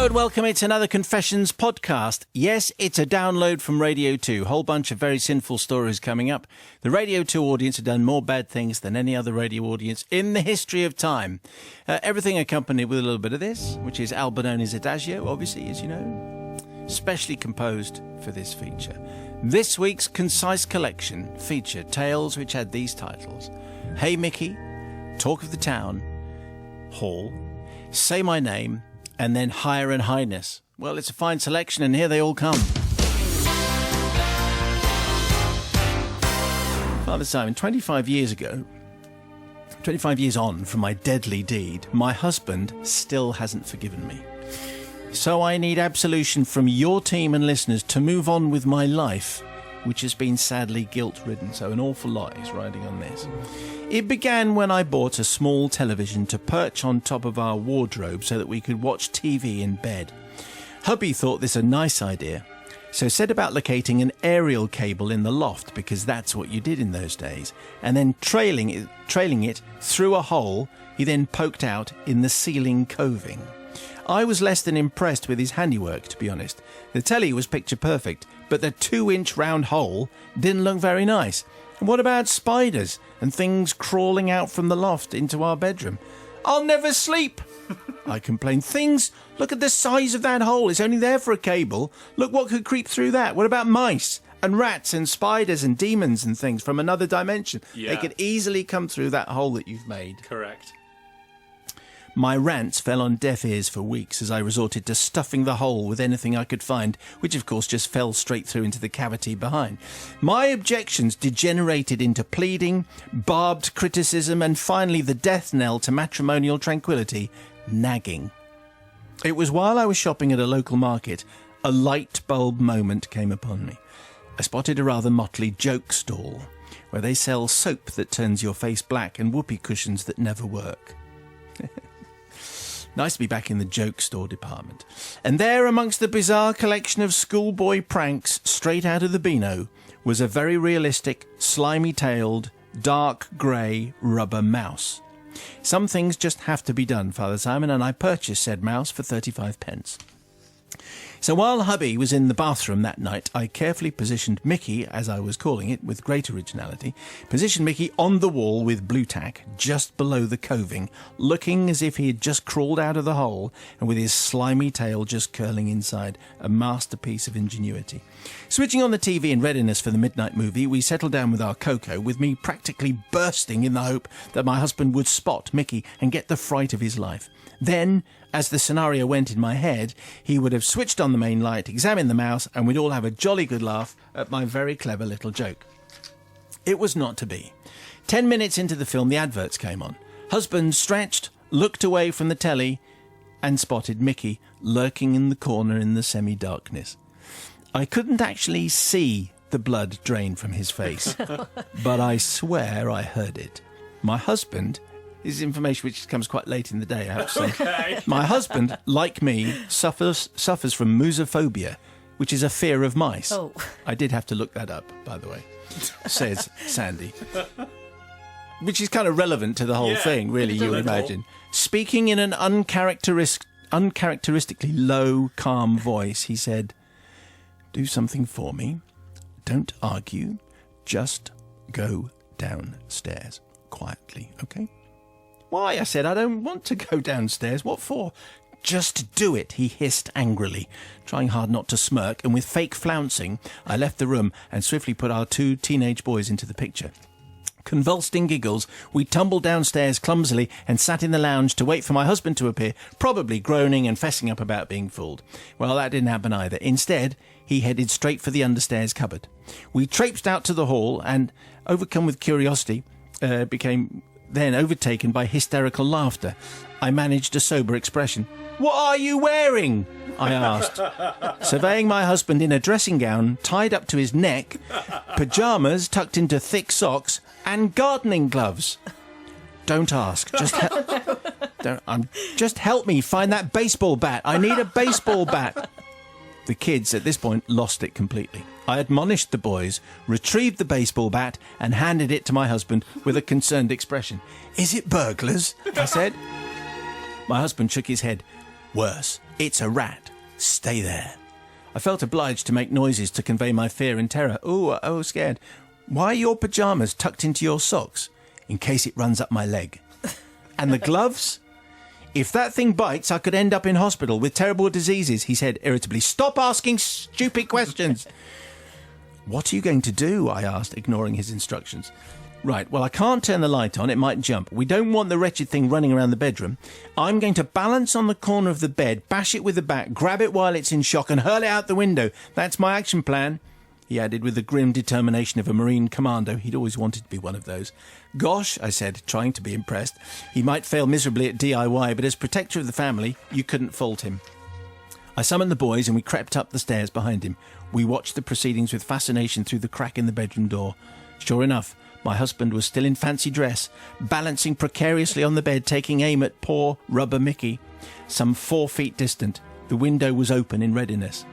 and welcome. It's another Confessions podcast. Yes, it's a download from Radio 2. Whole bunch of very sinful stories coming up. The Radio 2 audience have done more bad things than any other radio audience in the history of time. Everything accompanied with a little bit of this, which is Albanone's Adagio, obviously, as you know, specially composed for this feature. This week's concise collection featured tales which had these titles: Hey Mickey, Talk of the Town, Hall, Say My Name, and then Higher and Highness. Well, it's a fine selection, and here they all come. Father Simon, 25 years ago, 25 years on from my deadly deed, my husband still hasn't forgiven me. So I need absolution from your team and listeners to move on with my life, which has been sadly guilt-ridden. So an awful lot is riding on this. It began when I bought a small television to perch on top of our wardrobe so that we could watch TV in bed. Hubby thought this a nice idea, so set about locating an aerial cable in the loft, because that's what you did in those days, and then trailing it through a hole he then poked out in the ceiling coving. I was less than impressed with his handiwork, to be honest. The telly was picture perfect, but the 2-inch round hole didn't look very nice. And what about spiders and things crawling out from the loft into our bedroom? I'll never sleep, I complained. Things, look at the size of that hole. It's only there for a cable. Look what could creep through that. What about mice and rats and spiders and demons and things from another dimension? Yeah. They could easily come through that hole that you've made. Correct. My rants fell on deaf ears for weeks as I resorted to stuffing the hole with anything I could find, which of course just fell straight through into the cavity behind. My objections degenerated into pleading, barbed criticism, and finally the death knell to matrimonial tranquility, nagging. It was while I was shopping at a local market, a light bulb moment came upon me. I spotted a rather motley joke stall, where they sell soap that turns your face black and whoopee cushions that never work. Nice to be back in the joke store department. And there, amongst the bizarre collection of schoolboy pranks straight out of the Beano, was a very realistic, slimy-tailed, dark grey rubber mouse. Some things just have to be done, Father Simon, and I purchased said mouse for 35 pence. So while hubby was in the bathroom that night, I carefully positioned Mickey, as I was calling it, with great originality, positioned Mickey on the wall with blue tack, just below the coving, looking as if he had just crawled out of the hole, and with his slimy tail just curling inside, a masterpiece of ingenuity. Switching on the TV in readiness for the midnight movie, we settled down with our cocoa, with me practically bursting in the hope that my husband would spot Mickey and get the fright of his life. Then, as the scenario went in my head, he would have switched on the main light, examined the mouse, and we'd all have a jolly good laugh at my very clever little joke. It was not to be. 10 minutes into the film, the adverts came on. Husband stretched, looked away from the telly, and spotted Mickey lurking in the corner in the semi-darkness. I couldn't actually see the blood drain from his face, but I swear I heard it. My husband... This is information which comes quite late in the day, I have to say. Okay. My husband, like me, suffers from musophobia, which is a fear of mice. Oh. I did have to look that up, by the way, says Sandy. Which is kind of relevant to the whole thing, really, you would imagine. Speaking in an uncharacteristically low, calm voice, he said, "Do something for me. Don't argue. Just go downstairs quietly, okay?" "Why?" I said. "I don't want to go downstairs. What for?" "Just do it," he hissed angrily, trying hard not to smirk, and with fake flouncing, I left the room and swiftly put our 2 teenage boys into the picture. Convulsed in giggles, we tumbled downstairs clumsily and sat in the lounge to wait for my husband to appear, probably groaning and fessing up about being fooled. Well, that didn't happen either. Instead, he headed straight for the understairs cupboard. We traipsed out to the hall and, overcome with curiosity, became then overtaken by hysterical laughter. I managed a sober expression. "What are you wearing?" I asked, surveying my husband in a dressing gown tied up to his neck, pyjamas tucked into thick socks, and gardening gloves. "Don't ask. Just help me find that baseball bat. I need a baseball bat." The kids at this point lost it completely. I admonished the boys, retrieved the baseball bat, and handed it to my husband with a concerned expression. "Is it burglars?" I said. My husband shook his head. Worse, it's a rat. Stay there. I felt obliged to make noises to convey my fear and terror. Oh, scared. Why are your pyjamas tucked into your socks? In case it runs up my leg. And the gloves? If that thing bites, I could end up in hospital with terrible diseases, he said irritably. Stop asking stupid questions. What are you going to do? I asked, ignoring his instructions. Right, well, I can't turn the light on. It might jump. We don't want the wretched thing running around the bedroom. I'm going to balance on the corner of the bed, bash it with the bat, grab it while it's in shock and hurl it out the window. That's my action plan, he added with the grim determination of a Marine commando. He'd always wanted to be one of those. Gosh, I said, trying to be impressed. He might fail miserably at DIY, but as protector of the family, you couldn't fault him. I summoned the boys and we crept up the stairs behind him. We watched the proceedings with fascination through the crack in the bedroom door. Sure enough, my husband was still in fancy dress, balancing precariously on the bed, taking aim at poor Rubber Mickey. Some 4 feet distant, the window was open in readiness.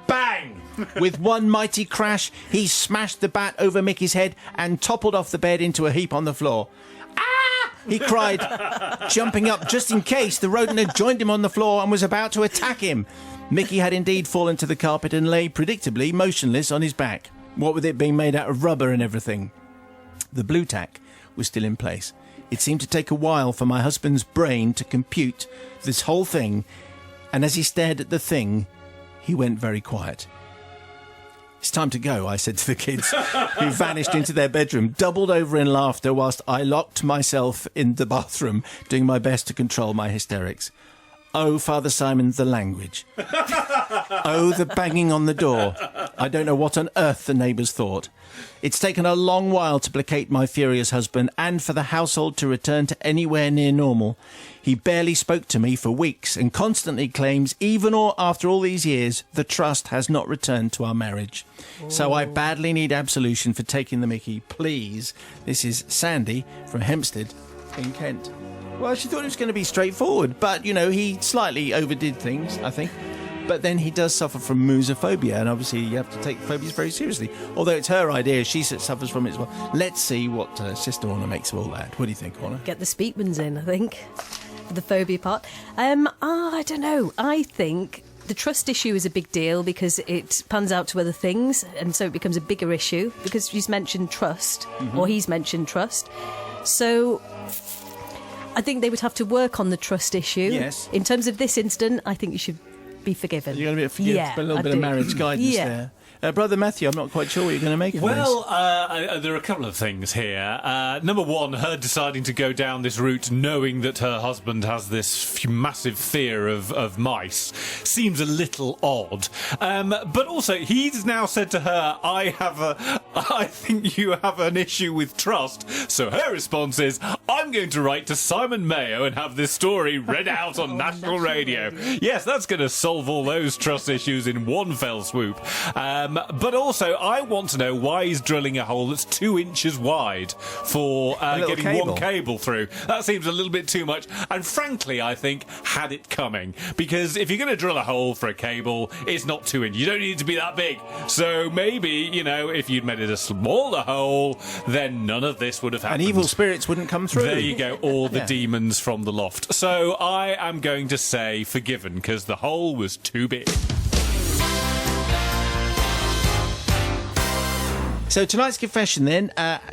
Bang! With one mighty crash, he smashed the bat over Mickey's head and toppled off the bed into a heap on the floor. Ah! He cried, jumping up just in case the rodent had joined him on the floor and was about to attack him. Mickey had indeed fallen to the carpet and lay, predictably, motionless on his back. What with it being made out of rubber and everything. The blue tack was still in place. It seemed to take a while for my husband's brain to compute this whole thing, and as he stared at the thing, he went very quiet. It's time to go, I said to the kids, who vanished into their bedroom, doubled over in laughter whilst I locked myself in the bathroom, doing my best to control my hysterics. Oh, Father Simon, the language. Oh, the banging on the door. I don't know what on earth the neighbours thought. It's taken a long while to placate my furious husband and for the household to return to anywhere near normal. He barely spoke to me for weeks and constantly claims, even after all these years, the trust has not returned to our marriage. So I badly need absolution for taking the mickey. Please. This is Sandy from Hempstead in Kent. Well, she thought it was going to be straightforward, but, he slightly overdid things, I think. But then he does suffer from musophobia, and obviously you have to take phobias very seriously. Although it's her idea, she suffers from it as well. Let's see what Sister Orna makes of all that. What do you think, Orna? Get the Speakmans in, I think, for the phobia part. I don't know. I think the trust issue is a big deal because it pans out to other things, and so it becomes a bigger issue because she's mentioned trust, or he's mentioned trust. So I think they would have to work on the trust issue. Yes. In terms of this incident, I think you should be forgiven. You're going to be forgiven, a little bit of marriage guidance there. Brother Matthew, I'm not quite sure what you're going to make of this. Well, there are a couple of things here. Number one, her deciding to go down this route knowing that her husband has this massive fear of mice seems a little odd. But also, he's now said to her, I think you have an issue with trust. So her response is, I'm going to write to Simon Mayo and have this story read out on national radio. Yes, that's going to solve all those trust issues in one fell swoop. But also, I want to know why he's drilling a hole that's 2 inches wide for getting one cable through. That seems a little bit too much. And frankly, I think, had it coming. Because if you're going to drill a hole for a cable, it's not 2 inches. You don't need it to be that big. So maybe, if you'd made it a smaller hole, then none of this would have happened. And evil spirits wouldn't come through. There you go, all the demons from the loft. So I am going to say forgiven, because the hole was too big. So tonight's confession then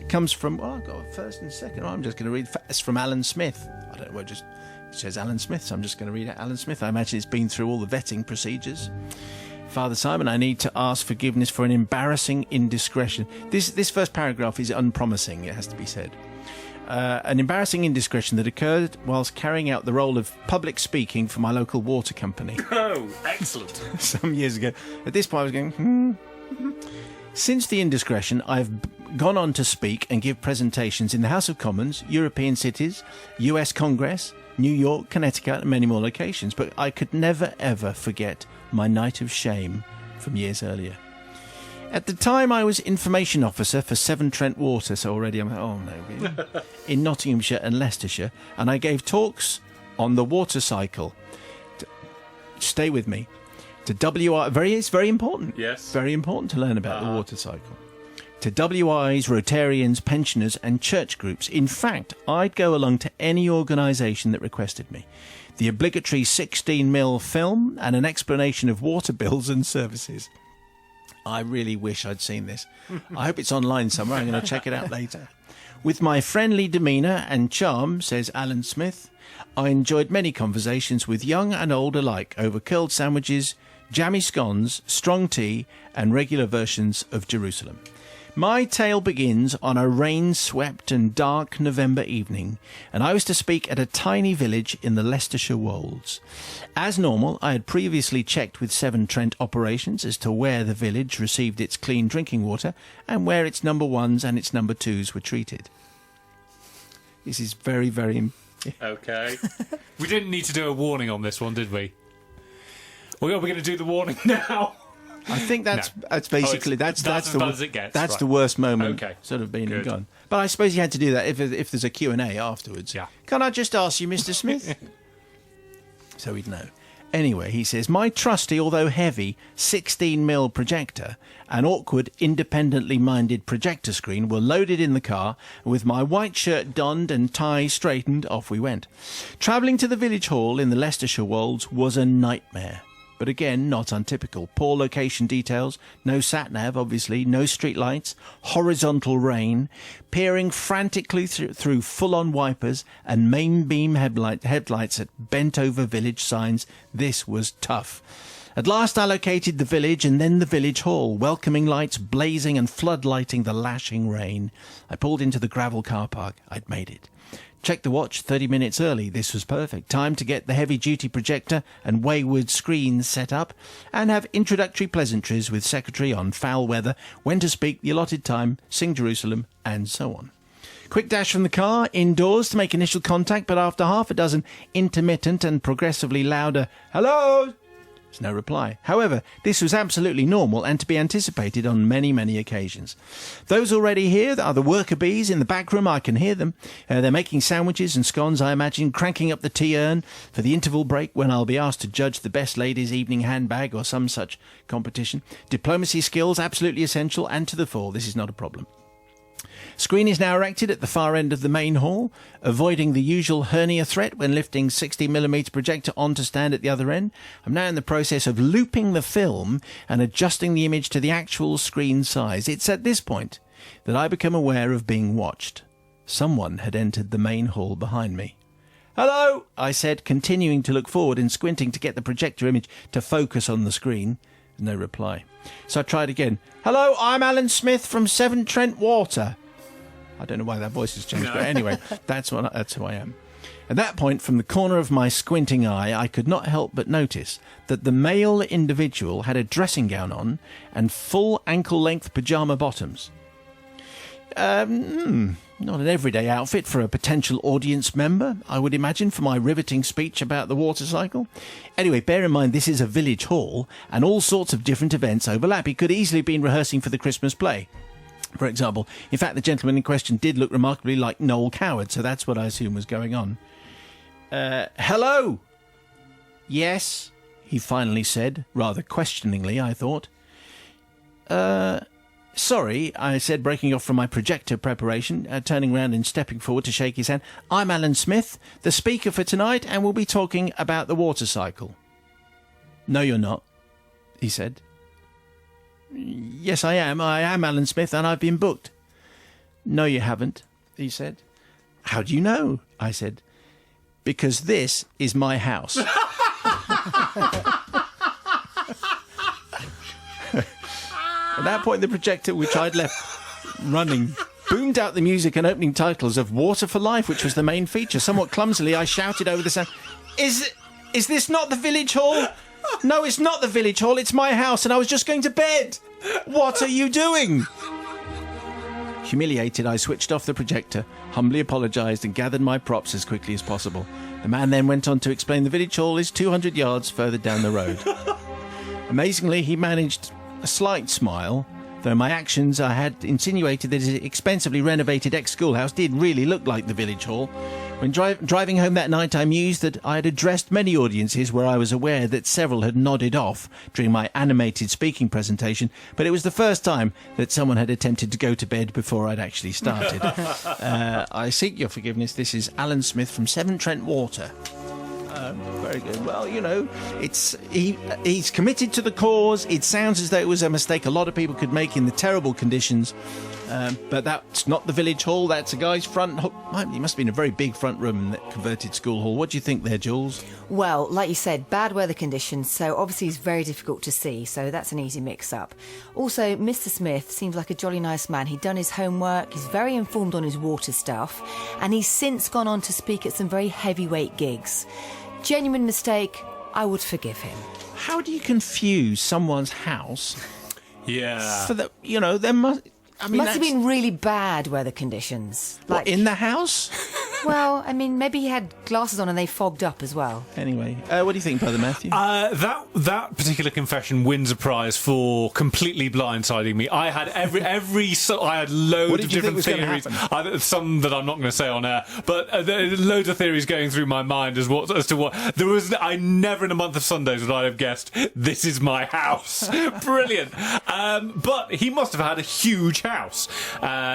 comes from, I've got a first and second. I'm just going to read. It's from Alan Smith. I don't know, it says Alan Smith, so I'm just going to read out Alan Smith. I imagine it's been through all the vetting procedures. Father Simon, I need to ask forgiveness for an embarrassing indiscretion. This first paragraph is unpromising, it has to be said. An embarrassing indiscretion that occurred whilst carrying out the role of public speaking for my local water company. Oh, excellent. Some years ago. At this point I was going, Since the indiscretion, I've gone on to speak and give presentations in the House of Commons, European cities, US Congress, New York, Connecticut, and many more locations. But I could never, ever forget my night of shame from years earlier. At the time, I was information officer for Severn Trent Water, so already I'm like, oh no, really? In Nottinghamshire and Leicestershire, and I gave talks on the water cycle. Stay with me. It's very important. Yes. Very important to learn about the water cycle. to WIs, Rotarians, pensioners and church groups. In fact, I'd go along to any organisation that requested me. The obligatory 16mm film and an explanation of water bills and services. I really wish I'd seen this. I hope it's online somewhere. I'm going to check it out later. With my friendly demeanour and charm, says Alan Smith, I enjoyed many conversations with young and old alike over curled sandwiches, jammy scones, strong tea and regular versions of Jerusalem. My tale begins on a rain-swept and dark November evening, and I was to speak at a tiny village in the Leicestershire Wolds. As normal, I had previously checked with Severn Trent Operations as to where the village received its clean drinking water and where its number ones and its number twos were treated. This is very, very... Okay. We didn't need to do a warning on this one, did we? Well, are we going to do the warning now? I think that's basically that's as bad as it gets. That's right. the worst moment. Okay. Sort of been Good. and gone. But I suppose you had to do that if there's a Q&A afterwards. Yeah. Can I just ask you, Mr. Smith? So he'd know. Anyway, he says, my trusty, although heavy, 16mm projector and awkward, independently minded projector screen were loaded in the car, and with my white shirt donned and tie straightened, off we went. Travelling to the village hall in the Leicestershire Wolds was a nightmare. But again, not untypical. Poor location details, no sat-nav, obviously, no street lights, horizontal rain, peering frantically through full-on wipers and main beam headlights at bent-over village signs. This was tough. At last I located the village and then the village hall, welcoming lights blazing and floodlighting the lashing rain. I pulled into the gravel car park. I'd made it. Checked the watch 30 minutes early. This was perfect. Time to get the heavy-duty projector and wayward screens set up and have introductory pleasantries with Secretary on foul weather, when to speak, the allotted time, sing Jerusalem, and so on. Quick dash from the car, indoors to make initial contact, but after half a dozen intermittent and progressively louder "hello," there's no reply. However, this was absolutely normal and to be anticipated on many, many occasions. Those already here are the worker bees in the back room. I can hear them. They're making sandwiches and scones, I imagine, cranking up the tea urn for the interval break when I'll be asked to judge the best lady's evening handbag or some such competition. Diplomacy skills, absolutely essential and to the fore. This is not a problem. Screen is now erected at the far end of the main hall, avoiding the usual hernia threat when lifting 60mm projector onto stand at the other end. I'm now in the process of looping the film and adjusting the image to the actual screen size. It's at this point that I become aware of being watched. Someone had entered the main hall behind me. "Hello," I said, continuing to look forward and squinting to get the projector image to focus on the screen. No reply. So I tried again. "Hello, I'm Alan Smith from Severn Trent Water." I don't know why that voice has changed, but anyway, that's who I am. At that point, from the corner of my squinting eye, I could not help but notice that the male individual had a dressing gown on and full ankle-length pyjama bottoms. Not an everyday outfit for a potential audience member, I would imagine, for my riveting speech about the water cycle. Anyway, bear in mind this is a village hall, and all sorts of different events overlap. He could easily have been rehearsing for the Christmas play, for example. In fact, the gentleman in question did look remarkably like Noel Coward, so that's what I assume was going on. "Hello?" "Yes," he finally said, rather questioningly, I thought. "Sorry," I said, breaking off from my projector preparation, turning round and stepping forward to shake his hand. "I'm Alan Smith, the speaker for tonight, and we'll be talking about the water cycle." "No, you're not," he said. "Yes, I am. I am Alan Smith, and I've been booked." "No, you haven't," he said. "How do you know?" I said. "Because this is my house." At that point, the projector, which I'd left running, boomed out the music and opening titles of Water for Life, which was the main feature. Somewhat clumsily, I shouted over the sound, Is this not the village hall?" "No, it's not the village hall. It's my house, and I was just going to bed." "What are you doing?" Humiliated, I switched off the projector, humbly apologised, and gathered my props as quickly as possible. The man then went on to explain the village hall is 200 yards further down the road. Amazingly, he managed a slight smile, though my actions I had insinuated that his expensively renovated ex-schoolhouse did really look like the village hall, When driving home that night, I mused that I had addressed many audiences where I was aware that several had nodded off during my animated speaking presentation, but it was the first time that someone had attempted to go to bed before I'd actually started. I seek your forgiveness. This is Alan Smith from Severn Trent Water. Very good. Well, you know, he's committed to the cause. It sounds as though it was a mistake a lot of people could make in the terrible conditions. But that's not the village hall. That's a guy's front. It must have been a very big front room, that converted school hall. What do you think there, Jules? Well, like you said, bad weather conditions, so obviously it's very difficult to see, so that's an easy mix-up. Also, Mr. Smith seems like a jolly nice man. He'd done his homework, he's very informed on his water stuff, and he's since gone on to speak at some very heavyweight gigs. Genuine mistake, I would forgive him. How do you confuse someone's house Yeah. for the, you know, there must... I mean, Must have been really bad weather conditions. What, in the house? Well, I mean, maybe he had glasses on and they fogged up as well. Anyway, what do you think, Brother Matthew? That particular confession wins a prize for completely blindsiding me. I had I had loads What of did you think different was gonna theories. Some that I'm not going to say on air, but loads of theories going through my mind as to what there was. I never in a month of Sundays would I have guessed this is my house. Brilliant. But he must have had a huge house,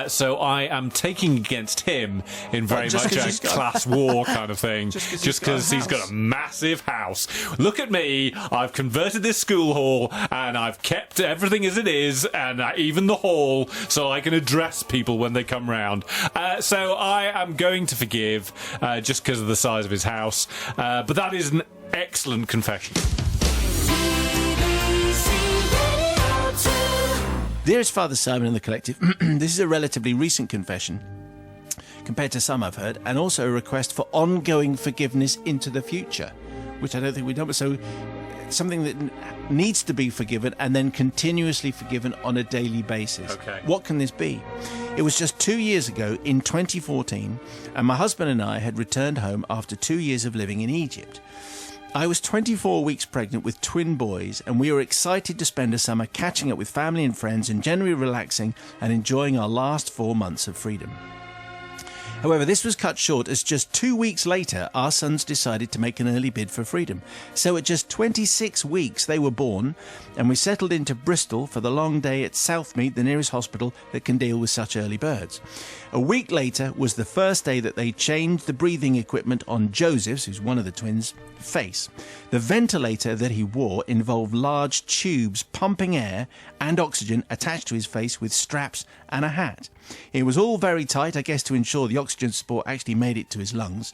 so I am taking against him in very much a class war kind of thing. Just because he's got a massive house. Look at me, I've converted this school hall and I've kept everything as it is, and even the hall, so I can address people when they come round. So I am going to forgive just because of the size of his house, but that is an excellent confession. Dearest Father Simon and the Collective, this is a relatively recent confession compared to some I've heard, and also a request for ongoing forgiveness into the future, which I don't think we've done. So something that needs to be forgiven and then continuously forgiven on a daily basis. Okay. What can this be? It was just 2 years ago in 2014, and my husband and I had returned home after 2 years of living in Egypt. I was 24 weeks pregnant with twin boys, and we were excited to spend a summer catching up with family and friends and generally relaxing and enjoying our last 4 months of freedom. However, this was cut short as just 2 weeks later, our sons decided to make an early bid for freedom. So at just 26 weeks, they were born, and we settled into Bristol for the long day at Southmead, the nearest hospital that can deal with such early birds. A week later was the first day that they changed the breathing equipment on Joseph's, who's one of the twins, face. The ventilator that he wore involved large tubes pumping air and oxygen attached to his face with straps and a hat. It was all very tight, I guess, to ensure the oxygen support actually made it to his lungs.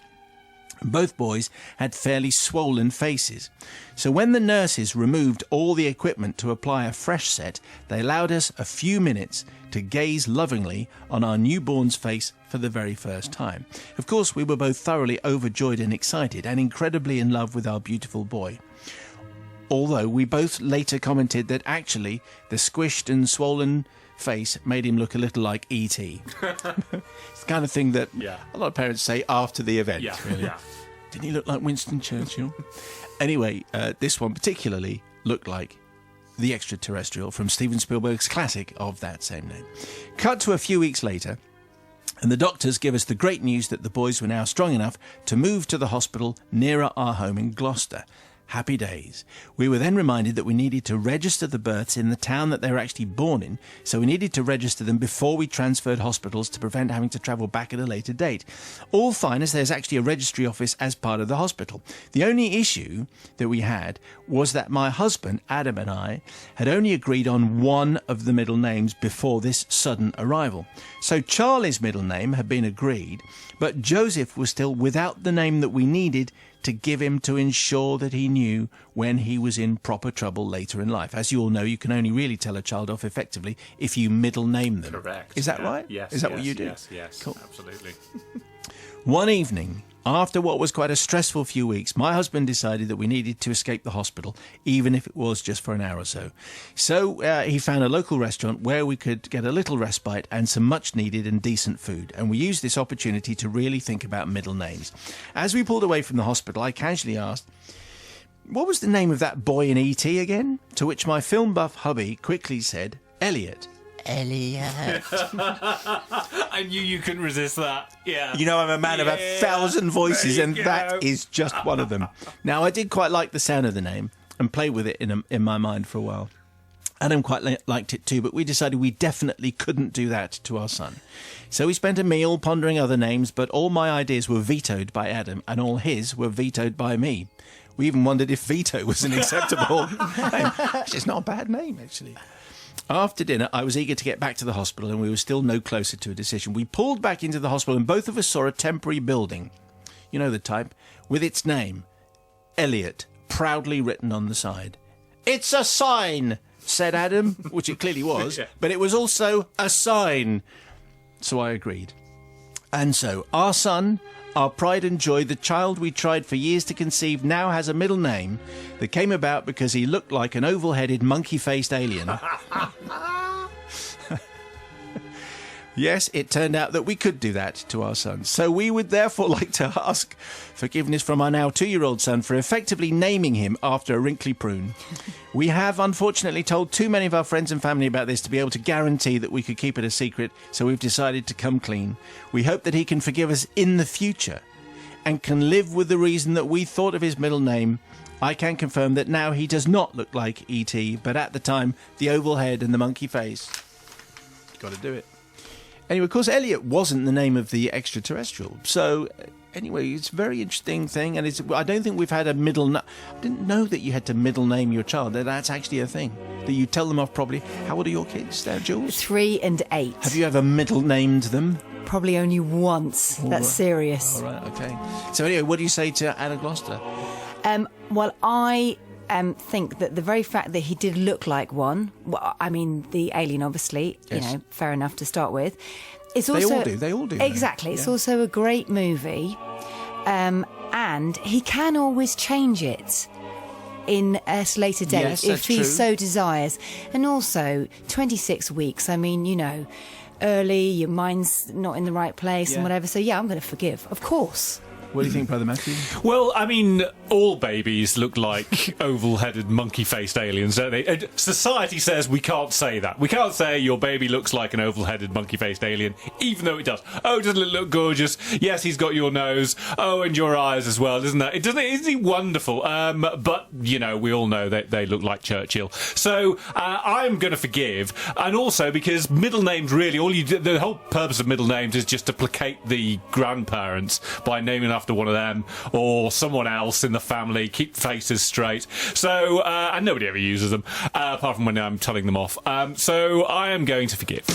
Both boys had fairly swollen faces. So when the nurses removed all the equipment to apply a fresh set, they allowed us a few minutes to gaze lovingly on our newborn's face for the very first time. Of course, we were both thoroughly overjoyed and excited and incredibly in love with our beautiful boy. Although we both later commented that actually the squished and swollen face made him look a little like E.T. It's the kind of thing that a lot of parents say after the event. Really. Didn't he look like Winston Churchill? Anyway, this one particularly looked like the extraterrestrial from Steven Spielberg's classic of that same name. Cut to a few weeks later, and the doctors give us the great news that the boys were now strong enough to move to the hospital nearer our home in Gloucester. Happy days. We were then reminded that we needed to register the births in the town that they were actually born in, so we needed to register them before we transferred hospitals to prevent having to travel back at a later date. All fine, as there's actually a registry office as part of the hospital. The only issue that we had was that my husband, Adam, and I had only agreed on one of the middle names before this sudden arrival. So Charlie's middle name had been agreed, but Joseph was still without the name that we needed to give him to ensure that he knew when he was in proper trouble later in life. As you all know, you can only really tell a child off effectively if you middle name them. Correct. Is that right? Yes. Is that what you do? Yes, cool. Absolutely. One evening, after what was quite a stressful few weeks, my husband decided that we needed to escape the hospital, even if it was just for an hour or so. So he found a local restaurant where we could get a little respite and some much-needed and decent food, and we used this opportunity to really think about middle names. As we pulled away from the hospital, I casually asked, "What was the name of that boy in E.T. again?" To which my film buff hubby quickly said, "Elliot." Elliot. I knew you couldn't resist that. Yeah. You know, I'm a man of 1,000 voices, and that is just one of them. Now, I did quite like the sound of the name and played with it in my mind for a while. Adam quite liked it too, but we decided we definitely couldn't do that to our son. So we spent a meal pondering other names, but all my ideas were vetoed by Adam, and all his were vetoed by me. We even wondered if veto was an acceptable name. Actually, it's not a bad name, actually. After dinner, I was eager to get back to the hospital, and we were still no closer to a decision. We pulled back into the hospital, and both of us saw a temporary building. You know the type, with its name, Elliot, proudly written on the side. "It's a sign," said Adam, which it clearly was, but it was also a sign. So I agreed. And so, our son, our pride and joy, the child we tried for years to conceive, now has a middle name that came about because he looked like an oval-headed, monkey-faced alien. Yes, it turned out that we could do that to our son. So we would therefore like to ask forgiveness from our now 2-year-old son for effectively naming him after a wrinkly prune. We have unfortunately told too many of our friends and family about this to be able to guarantee that we could keep it a secret, so we've decided to come clean. We hope that he can forgive us in the future and can live with the reason that we thought of his middle name. I can confirm that now he does not look like E.T., but at the time, the oval head and the monkey face. Got to do it. Anyway, of course, Elliot wasn't the name of the extraterrestrial. So, anyway, it's a very interesting thing. And I don't think we've had a middle... I didn't know that you had to middle name your child. That's actually a thing. That you tell them off properly. How old are your kids there, Jules? 3 and 8. Have you ever middle named them? Probably only once. All That's right. serious. All right, okay. So anyway, what do you say to Anna Gloucester? Well, I think that the very fact that he did look like one, well, I mean, the alien, obviously, Yes. you know, fair enough to start with. It's They also, all do, they all do. Exactly. Yeah. It's also a great movie. And he can always change it in a later date Yes, if that's he true. so desires. And also, 26 weeks, I mean, you know, early, your mind's not in the right place Yeah. and whatever. So, yeah, I'm going to forgive. Of course. What do you think, Brother Matthew? Well, I mean, all babies look like oval-headed, monkey-faced aliens, don't they? And society says we can't say that. We can't say your baby looks like an oval-headed, monkey-faced alien, even though it does. Oh, doesn't it look gorgeous? Yes, he's got your nose. Oh, and your eyes as well, isn't that? Isn't he wonderful? But, you know, we all know that they look like Churchill. So I'm going to forgive. And also because middle names really, the whole purpose of middle names is just to placate the grandparents by naming after one of them or someone else in the family, keep faces straight. So, and nobody ever uses them, apart from when I'm telling them off. So I am going to forgive.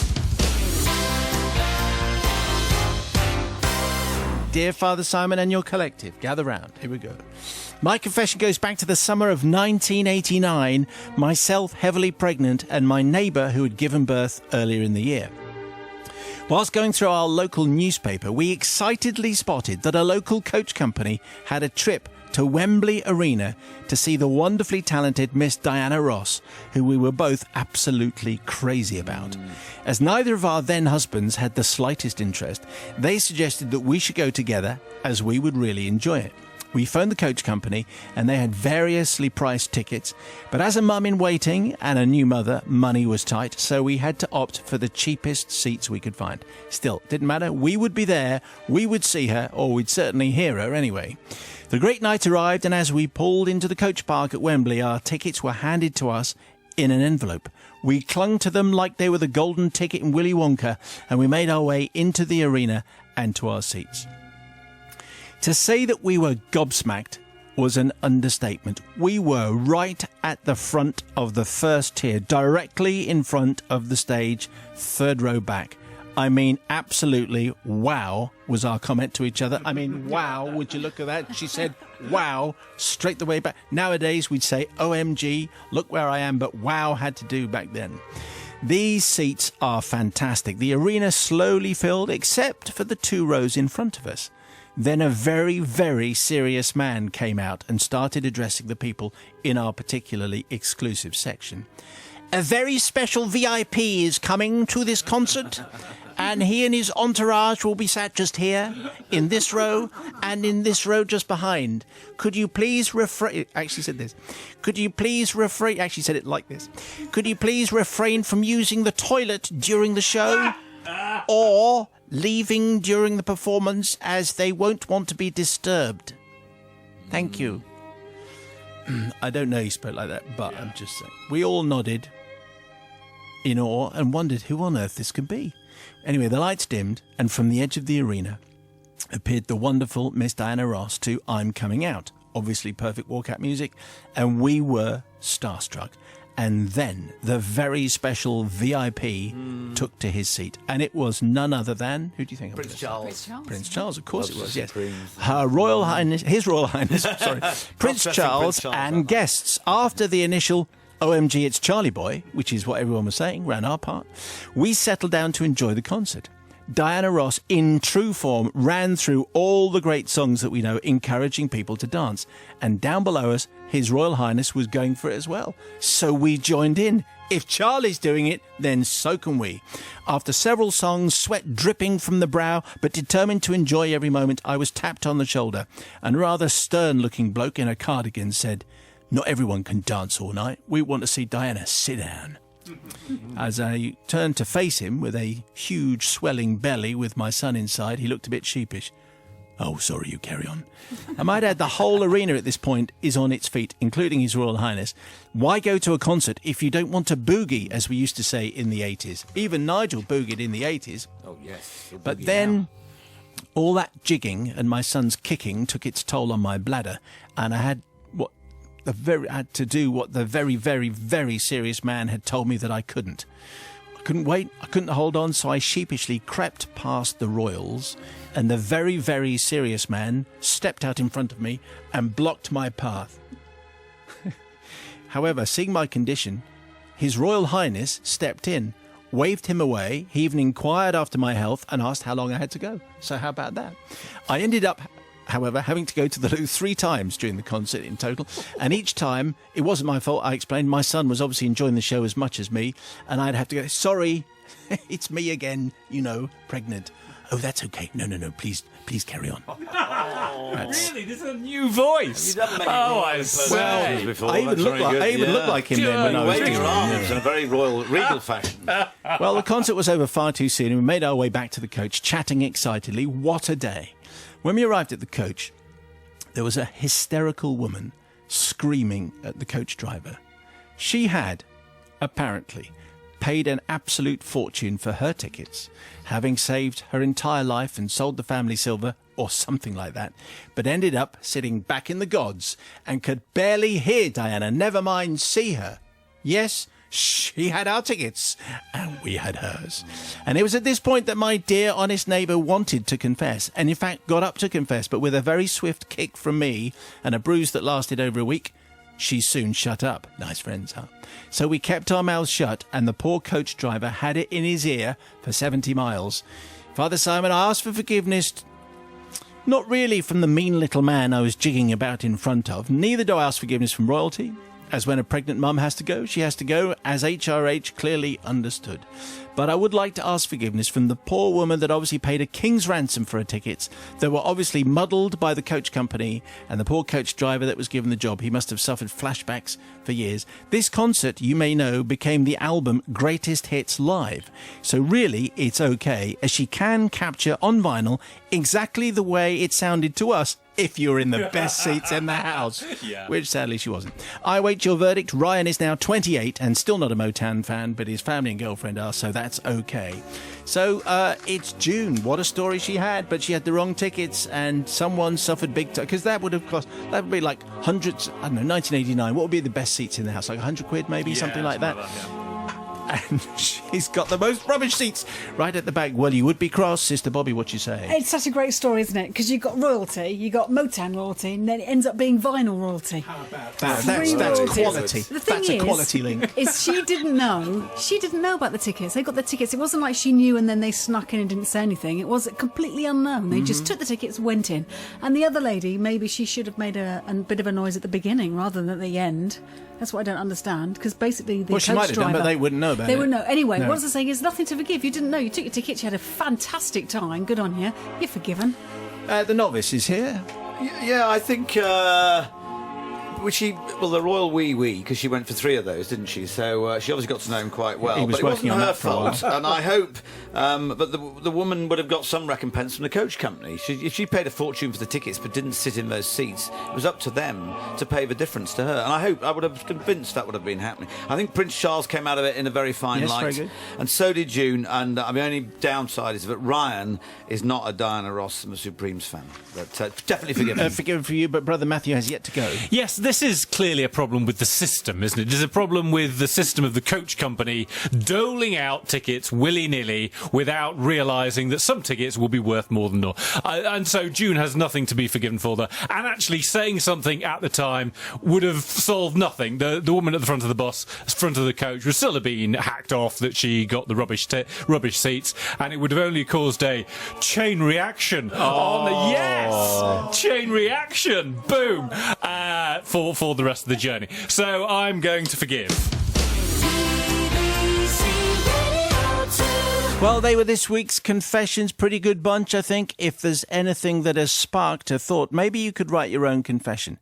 Dear Father Simon and your collective, gather round. Here we go. My confession goes back to the summer of 1989, myself heavily pregnant and my neighbour who had given birth earlier in the year. Whilst going through our local newspaper, we excitedly spotted that a local coach company had a trip to Wembley Arena to see the wonderfully talented Miss Diana Ross, who we were both absolutely crazy about. As neither of our then husbands had the slightest interest, they suggested that we should go together, as we would really enjoy it. We phoned the coach company and they had variously priced tickets, but as a mum in waiting and a new mother, money was tight, so we had to opt for the cheapest seats we could find. Still, didn't matter, we would be there, we would see her, or we'd certainly hear her anyway. The great night arrived, and as we pulled into the coach park at Wembley, our tickets were handed to us in an envelope. We clung to them like they were the golden ticket in Willy Wonka, and we made our way into the arena and to our seats. To say that we were gobsmacked was an understatement. We were right at the front of the first tier, directly in front of the stage, 3rd row back. I mean, absolutely, wow, was our comment to each other. I mean, wow, would you look at that? She said, wow, straight the way back. Nowadays, we'd say, OMG, look where I am, but wow had to do back then. These seats are fantastic. The arena slowly filled, except for the 2 rows in front of us. Then a very, very serious man came out and started addressing the people in our particularly exclusive section. A very special VIP is coming to this concert. and he and his entourage will be sat just here, in this row, and in this row just behind. Could you please refrain... Actually said this. Could you please refrain... Actually said it like this. Could you please refrain from using the toilet during the show? Or leaving during the performance, as they won't want to be disturbed. Thank you. I don't know he spoke like that, but I'm just saying. We all nodded in awe and wondered who on earth this could be. Anyway, the lights dimmed, and from the edge of the arena appeared the wonderful Miss Diana Ross to I'm Coming Out. Obviously perfect walkout music, and we were starstruck. And then the very special VIP took to his seat, and it was none other than, who do you think? Prince Charles. Prince Charles, of course it was, yes. Her Royal Highness, His Royal Highness, sorry, Prince Charles and guests. After the initial OMG, it's Charlie Boy, which is what everyone was saying, ran our part, we settled down to enjoy the concert. Diana Ross, in true form, ran through all the great songs that we know, encouraging people to dance. And down below us, His Royal Highness was going for it as well. So we joined in. If Charlie's doing it, then so can we. After several songs, sweat dripping from the brow, but determined to enjoy every moment, I was tapped on the shoulder, and a rather stern-looking bloke in a cardigan said, "Not everyone can dance all night. We want to see Diana. Sit down." As I turned to face him with a huge swelling belly with my son inside, he looked a bit sheepish. "Oh, sorry, you carry on." I might add the whole arena at this point is on its feet, including His Royal Highness. Why go to a concert if you don't want to boogie, as we used to say in the 80s? Even Nigel boogied in the 80s. Oh, yes. But then all that jigging and my son's kicking took its toll on my bladder, and I had to do what the very, very, very serious man had told me that I couldn't. I couldn't wait, I couldn't hold on, so I sheepishly crept past the royals, and the very, very serious man stepped out in front of me and blocked my path. However, seeing my condition, His Royal Highness stepped in, waved him away. He even inquired after my health and asked how long I had to go. So how about that? I ended up, however, having to go to the loo 3 times during the concert in total. And each time, it wasn't my fault, I explained. My son was obviously enjoying the show as much as me. And I'd have to go, "Sorry, it's me again, pregnant." "Oh, that's okay. No, please carry on." Really? This is a new voice. Have you done many impersonations before? I even looked like him then when I was waving doing your it. arms in a very royal, regal fashion. Well, the concert was over far too soon, and we made our way back to the coach, chatting excitedly. What a day. When we arrived at the coach, there was a hysterical woman screaming at the coach driver. She had, apparently, paid an absolute fortune for her tickets, having saved her entire life and sold the family silver, or something like that, but ended up sitting back in the gods and could barely hear Diana, never mind see her. Yes, she had our tickets, and we had hers. And it was at this point that my dear honest neighbour wanted to confess, and in fact got up to confess, but with a very swift kick from me and a bruise that lasted over a week, she soon shut up. Nice friends, huh? So we kept our mouths shut, and the poor coach driver had it in his ear for 70 miles. Father Simon, I asked for forgiveness, not really from the mean little man I was jigging about in front of. Neither do I ask forgiveness from royalty, as when a pregnant mum has to go, she has to go, as HRH clearly understood. But I would like to ask forgiveness from the poor woman that obviously paid a king's ransom for her tickets, that were obviously muddled by the coach company, and the poor coach driver that was given the job. He must have suffered flashbacks for years. This concert, you may know, became the album Greatest Hits Live. So really, it's okay, as she can capture on vinyl exactly the way it sounded to us if you're in the best seats in the house, which sadly she wasn't. I await your verdict. Ryan is now 28 and still not a Motown fan, but his family and girlfriend are, so that's okay. So it's June. What a story she had, but she had the wrong tickets and someone suffered big time, because that would be like hundreds, I don't know, 1989. What would be the best seats in the house? Like 100 quid maybe, something like that. And she's got the most rubbish seats right at the back. Well, you would be cross, Sister Bobby, what you say? It's such a great story, isn't it? Because you've got royalty, you've got Motown royalty, and then it ends up being vinyl royalty. How about that? That's quality. The thing That's a quality link. Is she didn't know about the tickets. They got the tickets. It wasn't like she knew and then they snuck in and didn't say anything. It was completely unknown. They just took the tickets, went in. And the other lady, maybe she should have made a bit of a noise at the beginning rather than at the end. That's what I don't understand, because basically the Well, she might have done, but they wouldn't know about They it. were no. Anyway, No. what I was saying is nothing to forgive. You didn't know. You took your tickets. You had a fantastic time. Good on you. You're forgiven. The novice is here. Yeah, I think. The royal wee because she went for 3 of those, didn't she? So she obviously got to know him quite well. He was but it working wasn't on her that for a while. fault, and I hope. But the woman would have got some recompense from the coach company. If she paid a fortune for the tickets but didn't sit in those seats, it was up to them to pay the difference to her. And I would have convinced that would have been happening. I think Prince Charles came out of it in a very fine Yes, light, very good. and so did June. And the only downside is that Ryan is not a Diana Ross and the Supremes fan. But definitely forgiven. Forgiven for you, but Brother Matthew has yet to go. Yes, this is clearly a problem with the system, isn't it? There's a problem with the system of the coach company doling out tickets willy-nilly without realising that some tickets will be worth more than not. And so June has nothing to be forgiven for there. And actually saying something at the time would have solved nothing. The woman at the front of the coach would still have been hacked off that she got the rubbish seats, and it would have only caused a chain reaction. Chain reaction. Boom. For the rest of the journey. So I'm going to forgive. Well, they were this week's confessions. Pretty good bunch, I think. If there's anything that has sparked a thought, maybe you could write your own confession.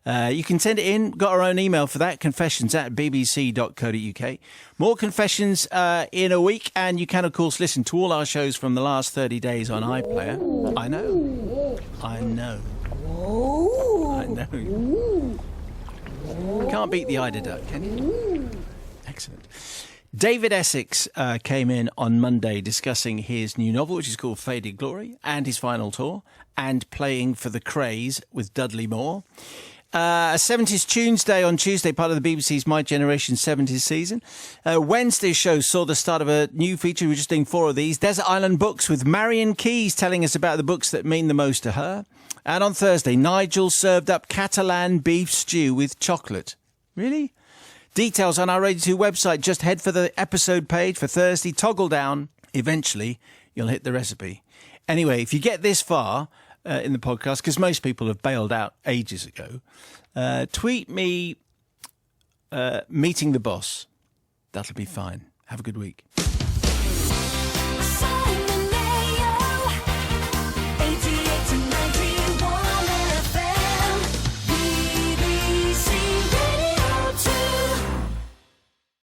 You can send it in. Got our own email for that, confessions@bbc.co.uk. More confessions in a week, and you can, of course, listen to all our shows from the last 30 days on iPlayer. I know. Can't beat the Eider Duck, can you? Excellent. David Essex came in on Monday discussing his new novel, which is called Faded Glory, and his final tour, and playing for the Craze with Dudley Moore. A 70s Tunes Day on Tuesday, part of the BBC's My Generation 70s season. Wednesday's show saw the start of a new feature. We're just doing 4 of these. Desert Island Books with Marion Keyes telling us about the books that mean the most to her. And on Thursday, Nigel served up Catalan beef stew with chocolate. Really? Details on our Radio 2 website. Just head for the episode page for Thursday. Toggle down. Eventually, you'll hit the recipe. Anyway, if you get this far in the podcast, because most people have bailed out ages ago, tweet me meeting the boss. That'll be fine. Have a good week. Say